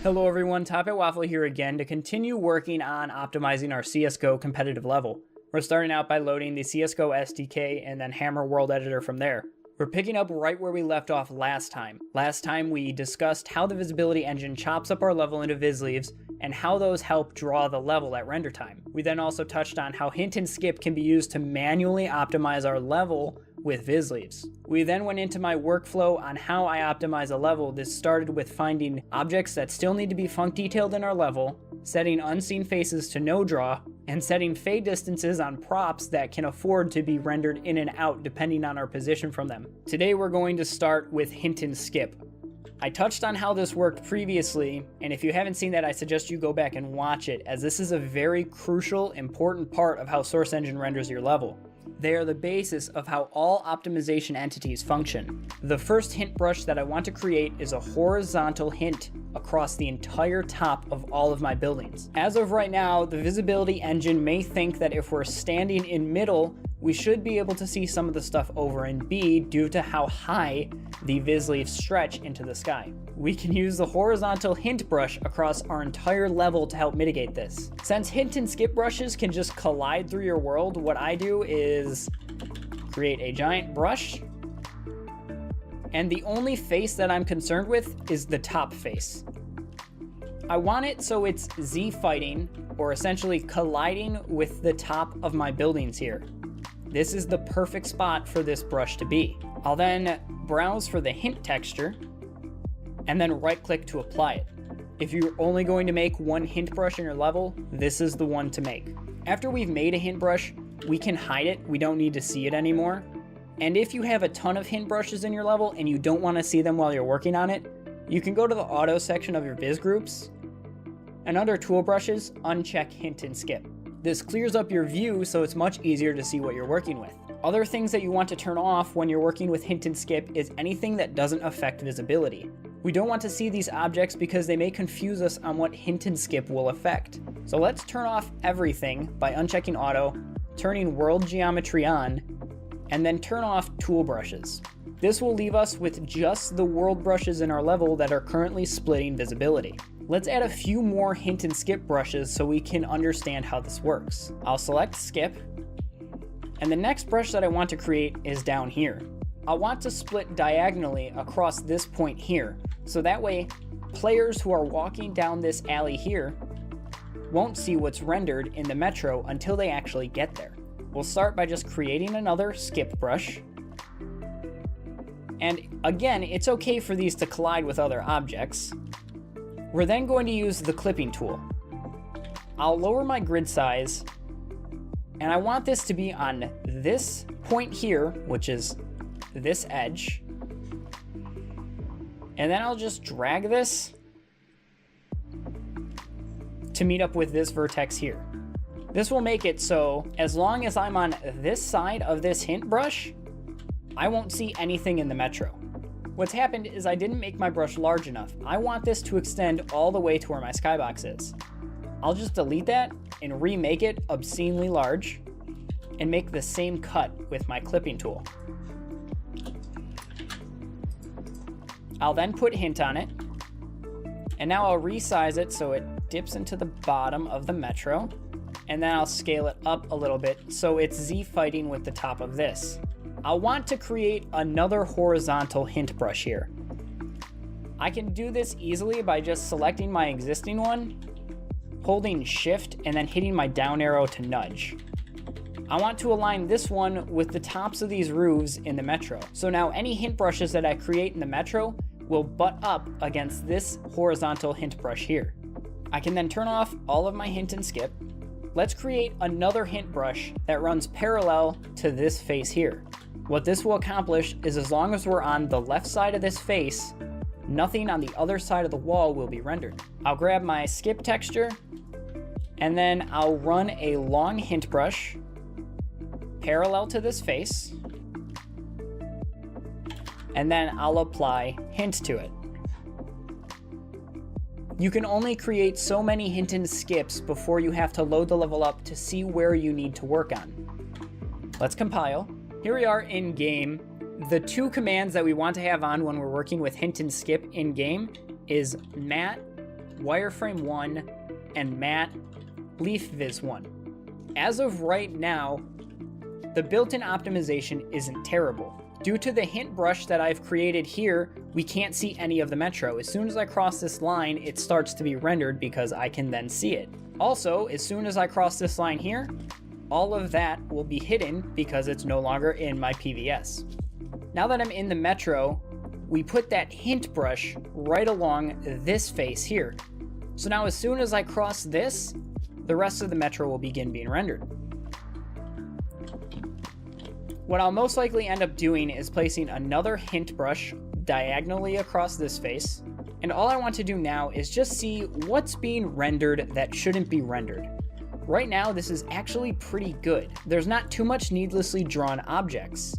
Hello everyone, Top at Waffle here again to continue working on optimizing our CSGO competitive level. We're starting out by loading the CSGO SDK and then Hammer World Editor from there. We're picking up right where we left off last time. Last time we discussed how the visibility engine chops up our level into visleaves and how those help draw the level at render time. We then also touched on how hint and skip can be used to manually optimize our level with visleaves. We then went into my workflow on how I optimize a level. This started with finding objects that still need to be func detailed in our level, setting unseen faces to no draw, and setting fade distances on props that can afford to be rendered in and out depending on our position from them. Today we're going to start with hint and skip. I touched on how this worked previously, and if you haven't seen that, I suggest you go back and watch it, as this is a very crucial, important part of how Source Engine renders your level. They are the basis of how all optimization entities function. The first hint brush that I want to create is a horizontal hint across the entire top of all of my buildings. As of right now, the visibility engine may think that if we're standing in middle, we should be able to see some of the stuff over in B due to how high the visleaves stretch into the sky. We can use the horizontal hint brush across our entire level to help mitigate this. Since hint and skip brushes can just collide through your world, what I do is create a giant brush, and the only face that I'm concerned with is the top face. I want it so it's Z fighting, or essentially colliding with the top of my buildings here. This is the perfect spot for this brush to be. I'll then browse for the hint texture and then right click to apply it. If you're only going to make one hint brush in your level, this is the one to make. After we've made a hint brush, we can hide it. We don't need to see it anymore. And if you have a ton of hint brushes in your level and you don't want to see them while you're working on it, you can go to the auto section of your viz groups and under tool brushes, uncheck hint and skip. This clears up your view so it's much easier to see what you're working with. Other things that you want to turn off when you're working with hint and skip is anything that doesn't affect visibility. We don't want to see these objects because they may confuse us on what hint and skip will affect. So let's turn off everything by unchecking auto, turning world geometry on, and then turn off tool brushes. This will leave us with just the world brushes in our level that are currently splitting visibility. Let's add a few more hint and skip brushes so we can understand how this works. I'll select skip, and the next brush that I want to create is down here. I want to split diagonally across this point here, so that way players who are walking down this alley here won't see what's rendered in the metro until they actually get there. We'll start by just creating another skip brush. And again, it's okay for these to collide with other objects. We're then going to use the clipping tool. I'll lower my grid size, and I want this to be on this point here, which is this edge. And then I'll just drag this to meet up with this vertex here. This will make it so as long as I'm on this side of this hint brush, I won't see anything in the metro. What's happened is I didn't make my brush large enough. I want this to extend all the way to where my skybox is. I'll just delete that and remake it obscenely large and make the same cut with my clipping tool. I'll then put hint on it, and now I'll resize it so it dips into the bottom of the metro, and then I'll scale it up a little bit so it's Z fighting with the top of this. I'll want to create another horizontal hint brush here. I can do this easily by just selecting my existing one, holding shift, and then hitting my down arrow to nudge. I want to align this one with the tops of these roofs in the metro. So now any hint brushes that I create in the metro will butt up against this horizontal hint brush here. I can then turn off all of my hint and skip. Let's create another hint brush that runs parallel to this face here. What this will accomplish is as long as we're on the left side of this face, nothing on the other side of the wall will be rendered. I'll grab my skip texture, and then I'll run a long hint brush parallel to this face, and then I'll apply hint to it. You can only create so many hint and skips before you have to load the level up to see where you need to work on. Let's compile. Here we are in game. The two commands that we want to have on when we're working with hint and skip in game is mat Wireframe 1, and Matte Leaf Viz 1. As of right now, the built-in optimization isn't terrible. Due to the hint brush that I've created here, we can't see any of the metro. As soon as I cross this line, it starts to be rendered because I can then see it. Also, as soon as I cross this line here, all of that will be hidden because it's no longer in my PVS. Now that I'm in the metro, we put that hint brush right along this face here. So now as soon as I cross this, the rest of the metro will begin being rendered. What I'll most likely end up doing is placing another hint brush diagonally across this face, and all I want to do now is just see what's being rendered that shouldn't be rendered. Right now, this is actually pretty good. There's not too much needlessly drawn objects.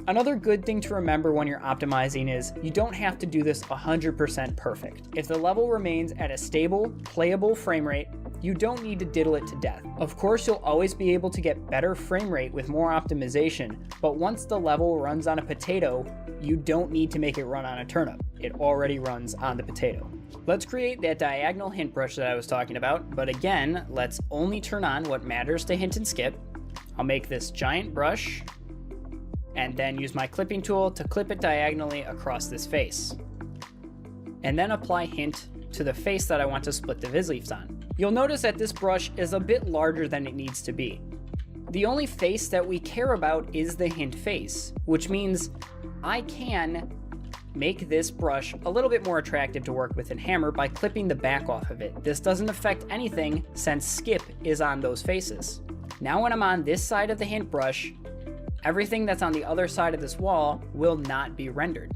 Another good thing to remember when you're optimizing is you don't have to do this 100% perfect. If the level remains at a stable, playable frame rate, you don't need to diddle it to death. Of course, you'll always be able to get better frame rate with more optimization, but once the level runs on a potato, you don't need to make it run on a turnip. It already runs on the potato. Let's create that diagonal hint brush that I was talking about, but again, let's only turn on what matters to hint and skip. I'll make this giant brush, and then use my clipping tool to clip it diagonally across this face. And then apply hint to the face that I want to split the viz leaves on. You'll notice that this brush is a bit larger than it needs to be. The only face that we care about is the hint face, which means I can make this brush a little bit more attractive to work with in Hammer by clipping the back off of it. This doesn't affect anything since skip is on those faces. Now when I'm on this side of the hint brush, everything that's on the other side of this wall will not be rendered.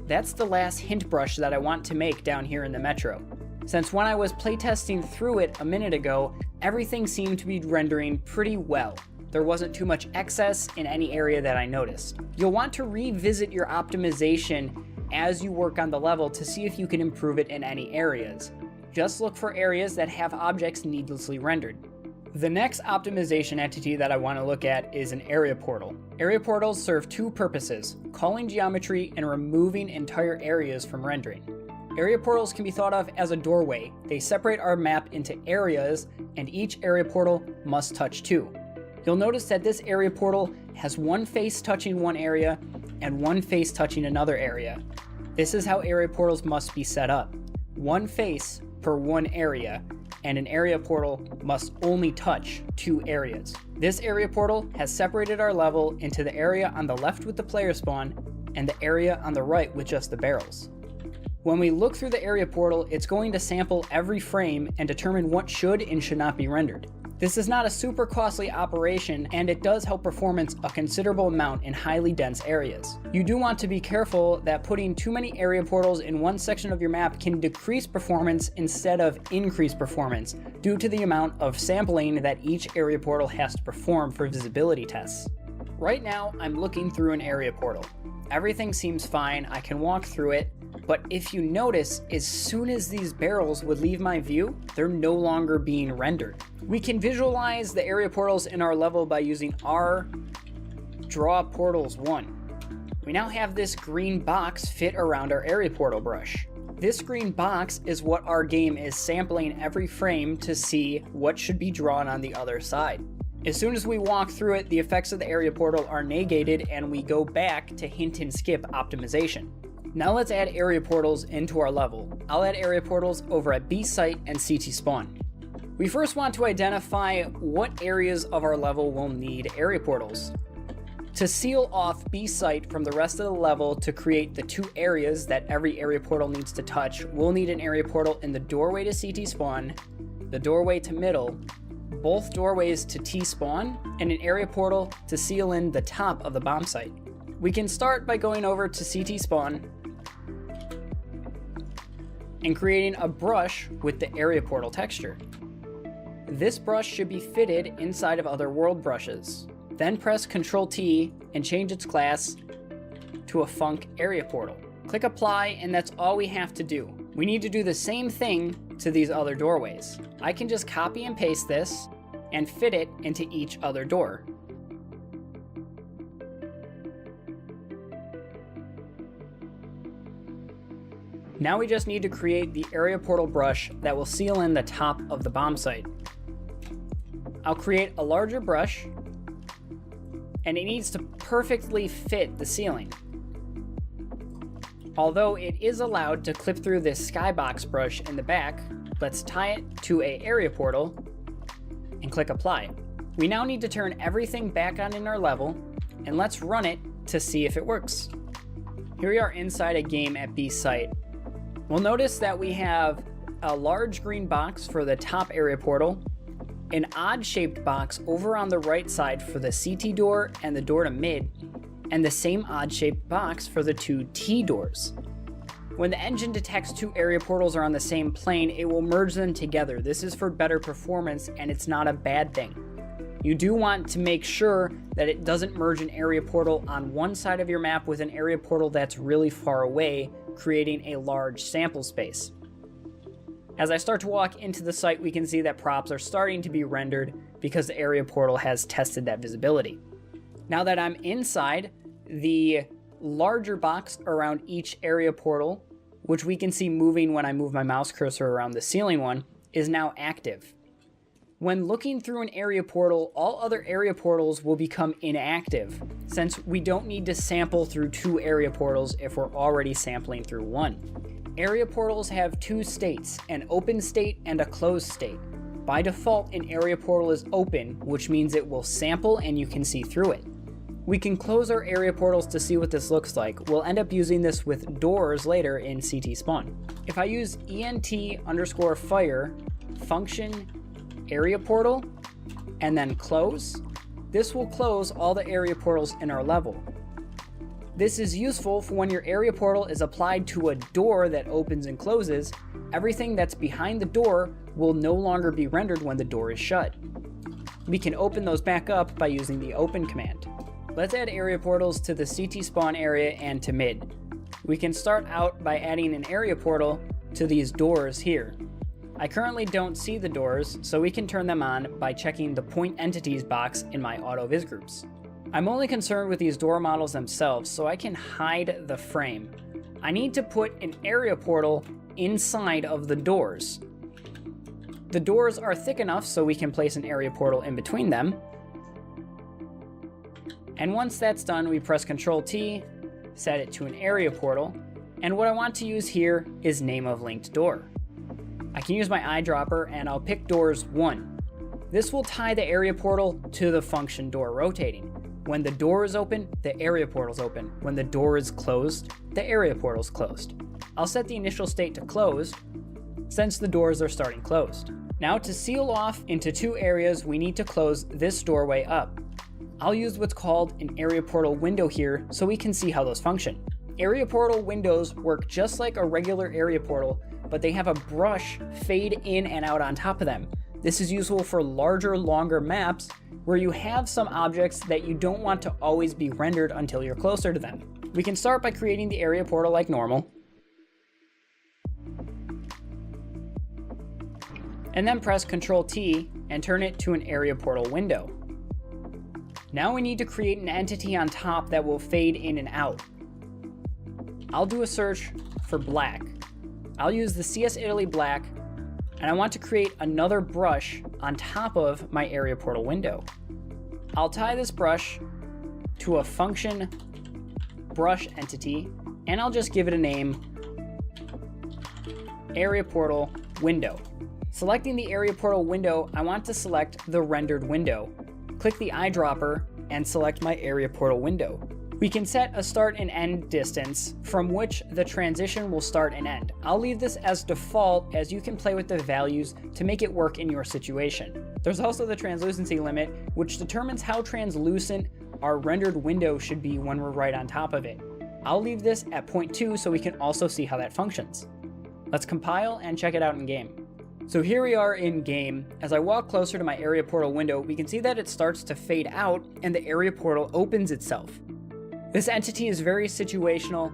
That's the last hint brush that I want to make down here in the metro. Since when I was playtesting through it a minute ago, everything seemed to be rendering pretty well. There wasn't too much excess in any area that I noticed. You'll want to revisit your optimization as you work on the level to see if you can improve it in any areas. Just look for areas that have objects needlessly rendered. The next optimization entity that I want to look at is an area portal. Area portals serve two purposes: calling geometry and removing entire areas from rendering. Area portals can be thought of as a doorway. They separate our map into areas, and each area portal must touch two. You'll notice that this area portal has one face touching one area and one face touching another area. This is how area portals must be set up. One face per one area, and an area portal must only touch two areas. This area portal has separated our level into the area on the left with the player spawn and the area on the right with just the barrels. When we look through the area portal, it's going to sample every frame and determine what should and should not be rendered. This is not a super costly operation, and it does help performance a considerable amount in highly dense areas. You do want to be careful that putting too many area portals in one section of your map can decrease performance instead of increase performance, due to the amount of sampling that each area portal has to perform for visibility tests. Right now, I'm looking through an area portal. Everything seems fine, I can walk through it, but if you notice, as soon as these barrels would leave my view, they're no longer being rendered. We can visualize the area portals in our level by using R Draw Portals 1. We now have this green box fit around our area portal brush. This green box is what our game is sampling every frame to see what should be drawn on the other side. As soon as we walk through it, the effects of the area portal are negated and we go back to hint and skip optimization. Now let's add area portals into our level. I'll add area portals over at B site and CT spawn. We first want to identify what areas of our level will need area portals. To seal off B site from the rest of the level to create the two areas that every area portal needs to touch, we'll need an area portal in the doorway to CT spawn, the doorway to middle, both doorways to T spawn, and an area portal to seal in the top of the bomb site. We can start by going over to CT spawn and creating a brush with the area portal texture. This brush should be fitted inside of other world brushes. Then press Ctrl T and change its class to a Func area portal. Click apply, and that's all we have to do. We need to do the same thing to these other doorways. I can just copy and paste this and fit it into each other door. Now we just need to create the area portal brush that will seal in the top of the bomb site. I'll create a larger brush, and it needs to perfectly fit the ceiling. Although it is allowed to clip through this skybox brush in the back, let's tie it to an area portal and click apply. We now need to turn everything back on in our level, and let's run it to see if it works. Here we are inside a game at B's site. We'll notice that we have a large green box for the top area portal, an odd-shaped box over on the right side for the CT door and the door to mid, and the same odd-shaped box for the two T doors. When the engine detects two area portals are on the same plane, it will merge them together. This is for better performance, and it's not a bad thing. You do want to make sure that it doesn't merge an area portal on one side of your map with an area portal that's really far away, creating a large sample space. As I start to walk into the site, we can see that props are starting to be rendered because the area portal has tested that visibility. Now that I'm inside, the larger box around each area portal, which we can see moving when I move my mouse cursor around the ceiling one, is now active. When looking through an area portal, all other area portals will become inactive, since we don't need to sample through two area portals if we're already sampling through one. Area portals have two states, an open state and a closed state. By default, an area portal is open, which means it will sample and you can see through it. We can close our area portals to see what this looks like. We'll end up using this with doors later in CT Spawn. If I use ent_fire function area portal and then close, this will close all the area portals in our level. This is useful for when your area portal is applied to a door that opens and closes. Everything that's behind the door will no longer be rendered when the door is shut. We can open those back up by using the open command. Let's add area portals to the CT spawn area and to mid. We can start out by adding an area portal to these doors here. I currently don't see the doors, so we can turn them on by checking the point entities box in my auto viz groups. I'm only concerned with these door models themselves, so I can hide the frame. I need to put an area portal inside of the doors. The doors are thick enough so we can place an area portal in between them. And once that's done, we press Ctrl T, set it to an area portal, and what I want to use here is name of linked door. I can use my eyedropper and I'll pick doors 1. This will tie the area portal to the function door rotating. When the door is open, the area portal's open. When the door is closed, the area portal's closed. I'll set the initial state to closed, since the doors are starting closed. Now to seal off into two areas, we need to close this doorway up. I'll use what's called an area portal window here so we can see how those function. Area portal windows work just like a regular area portal, but they have a brush fade in and out on top of them. This is useful for larger, longer maps where you have some objects that you don't want to always be rendered until you're closer to them. We can start by creating the area portal like normal, and then press Ctrl T and turn it to an area portal window. Now we need to create an entity on top that will fade in and out. I'll do a search for black. I'll use the CS Italy black, and I want to create another brush on top of my area portal window. I'll tie this brush to a function brush entity, and I'll just give it a name, area portal window. Selecting the area portal window, I want to select the rendered window. Click the eyedropper and select my area portal window. We can set a start and end distance from which the transition will start and end. I'll leave this as default, as you can play with the values to make it work in your situation. There's also the translucency limit, which determines how translucent our rendered window should be when we're right on top of it. I'll leave this at 0.2 so we can also see how that functions. Let's compile and check it out in game. So here we are in game. As I walk closer to my area portal window, we can see that it starts to fade out and the area portal opens itself. This entity is very situational,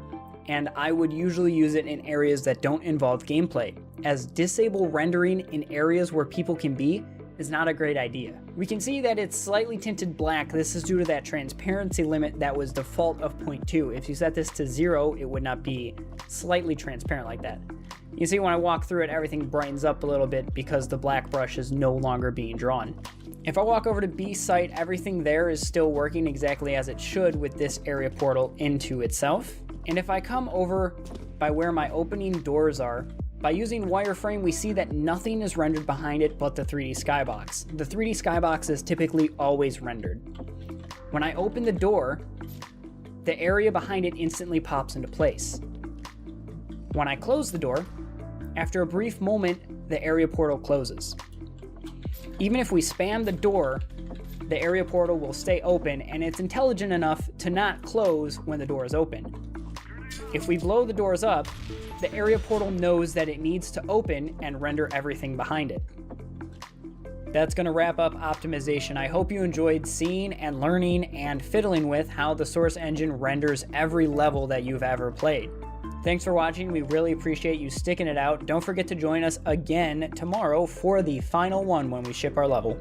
and I would usually use it in areas that don't involve gameplay, as disable rendering in areas where people can be is not a great idea. We can see that it's slightly tinted black. This is due to that transparency limit that was default of 0.2. If you set this to 0, it would not be slightly transparent like that. You see when I walk through it, everything brightens up a little bit because the black brush is no longer being drawn. If I walk over to B site, everything there is still working exactly as it should with this area portal into itself. And if I come over by where my opening doors are, by using wireframe, we see that nothing is rendered behind it but the 3D skybox. The 3D skybox is typically always rendered. When I open the door, the area behind it instantly pops into place. When I close the door, after a brief moment, the area portal closes. Even if we spam the door, the area portal will stay open, and it's intelligent enough to not close when the door is open. If we blow the doors up, the area portal knows that it needs to open and render everything behind it. That's going to wrap up optimization. I hope you enjoyed seeing and learning and fiddling with how the Source Engine renders every level that you've ever played. Thanks for watching. We really appreciate you sticking it out. Don't forget to join us again tomorrow for the final one when we ship our level.